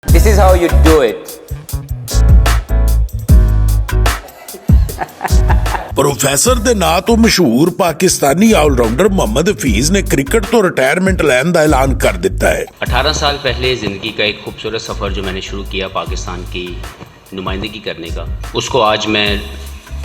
This is how you do it. Professor ਦੇ ਨਾਂ ਤੋਂ ਮਸ਼ਹੂਰ ਪਾਕਿस्तानी ऑलराउंडर मोहम्मद हफीज ने क्रिकेट तो रिटायरमेंट लैन का ऐलान कर दिता है। 18 साल पहले ज़िंदगी का एक खूबसूरत सफ़र जो मैंने शुरू किया पाकिस्तान की नुमाइंदगी करने का, उसको आज मैं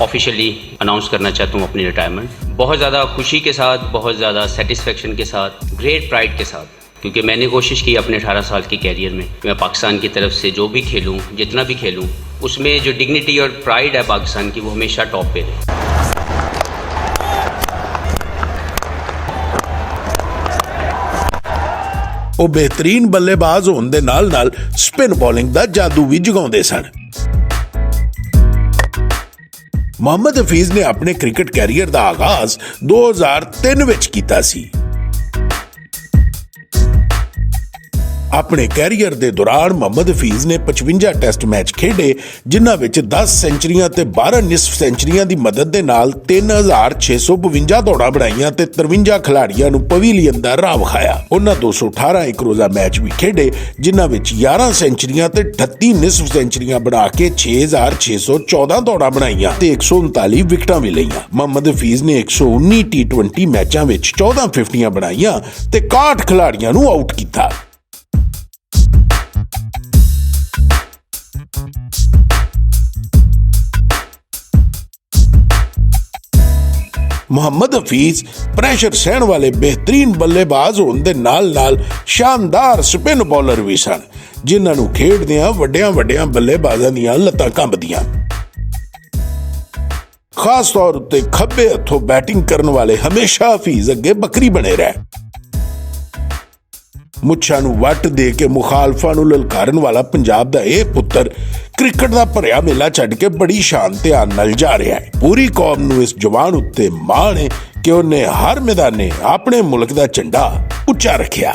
ऑफिशियली अनाउंस करना चाहता हूँ अपनी रिटायरमेंट। बहुत ज़्यादा खुशी के साथ, बहुत ज़्यादा सेटिस्फेक्शन के साथ, ग्रेट प्राइड के साथ, क्योंकि मैंने कोशिश की अपने 18 साल के कैरियर में मैं पाकिस्तान की तरफ से जो भी खेलूँ, जितना भी खेलूँ, उसमें जो डिग्निटी और प्राइड है पाकिस्तान की, वो हमेशा टॉप पे रहे। ਉਹ ਬਿਹਤਰੀਨ ਬੱਲੇਬਾਜ਼ ਹੋਣ ਦੇ ਨਾਲ-ਨਾਲ ਸਪਿਨ ਬੋਲਿੰਗ ਦਾ ਜਾਦੂ ਵੀ ਜਗਾਉਂਦੇ ਸਨ। ਮੁਹੰਮਦ ਹਫੀਜ਼ ਨੇ ਆਪਣੇ ਕ੍ਰਿਕਟ ਕੈਰੀਅਰ ਦਾ ਆਗਾਜ਼ 2003 ਵਿੱਚ ਕੀਤਾ ਸੀ। ਆਪਣੇ ਕੈਰੀਅਰ ਦੇ ਦੌਰਾਨ ਮੁਹੰਮਦ ਹਫੀਜ਼ ਨੇ 55 ਟੈਸਟ ਮੈਚ ਖੇਡੇ, ਜਿਨ੍ਹਾਂ ਵਿੱਚ 10 ਸੈਂਚਰੀਆਂ ਤੇ 12 ਨਿਸਫ ਸੈਂਚਰੀਆਂ ਦੀ ਮਦਦ ਦੇ ਨਾਲ 3652 ਦੌੜਾਂ ਬਣਾਈਆਂ ਤੇ 53 ਖਿਡਾਰੀਆਂ ਨੂੰ ਪਵੇਲੀਅਨ ਦਾ ਰਾਹ ਵਿਖਾਇਆ। ਉਹਨਾਂ 218 ਇੱਕ ਰੋਜ਼ਾ ਮੈਚ ਵੀ ਖੇਡੇ, ਜਿਨ੍ਹਾਂ ਵਿੱਚ 11 ਸੈਂਚਰੀਆਂ ਤੇ 38 ਨਿਸਫ ਸੈਂਚਰੀਆਂ ਬਣਾ ਕੇ 6614 ਦੌੜਾਂ ਬਣਾਈਆਂ ਤੇ 139 ਵਿਕਟਾਂ ਵੀ ਲਈਆਂ। ਮੁਹੰਮਦ ਹਫੀਜ਼ ਨੇ 119 T20 ਮੈਚਾਂ ਵਿੱਚ 14 ਫਿਫਟੀਆਂ ਬਣਾਈਆਂ ਤੇ 61 ਖਿਡਾਰੀਆਂ ਨੂੰ ਆਊਟ ਕੀਤਾ। ਮੁਹੰਮਦ ਹਫੀਜ਼ ਪ੍ਰੈਸ਼ਰ ਸਹਿਣ ਵਾਲੇ ਬਿਹਤਰੀਨ ਬੱਲੇਬਾਜ਼ ਹੋਣ ਦੇ ਨਾਲ-ਨਾਲ ਸ਼ਾਨਦਾਰ ਸਪਿਨ ਬੌਲਰ ਵੀ ਸਨ, ਜਿਨ੍ਹਾਂ ਨੂੰ ਖੇਡਦਿਆਂ ਵੱਡਿਆਂ ਬੱਲੇਬਾਜ਼ਾਂ ਦੀਆਂ ਲੱਤਾਂ ਕੰਬਦੀਆਂ। ਖਾਸ ਤੌਰ ਉੱਤੇ ਖੱਬੇ ਹੱਥੋਂ ਬੈਟਿੰਗ ਕਰਨ ਵਾਲੇ ਹਮੇਸ਼ਾ ਹਫੀਜ਼ ਅੱਗੇ ਬੱਕਰੀ ਬਣੇ ਰਹੇ। ਮੁੱਛਾਂ ਨੂੰ ਵੱਟ ਦੇ ਕੇ ਮੁਖਾਲਫਾਂ ਨੂੰ ਲਲਕਾਰਨ ਵਾਲਾ ਪੰਜਾਬ ਦਾ ਇਹ ਪੁੱਤਰ ਕ੍ਰਿਕਟ ਦਾ ਭਰਿਆ ਮੇਲਾ ਛੱਡ ਕੇ ਬੜੀ ਸ਼ਾਨ ਧਿਆਨ ਨਾਲ ਜਾ ਰਿਹਾ ਹੈ। ਪੂਰੀ ਕੌਮ ਨੂੰ ਇਸ ਜਵਾਨ ਉੱਤੇ ਮਾਣ ਹੈ ਕਿ ਉਹਨੇ ਹਰ ਮੈਦਾਨੇ ਆਪਣੇ ਮੁਲਕ ਦਾ ਝੰਡਾ ਉੱਚਾ ਰੱਖਿਆ।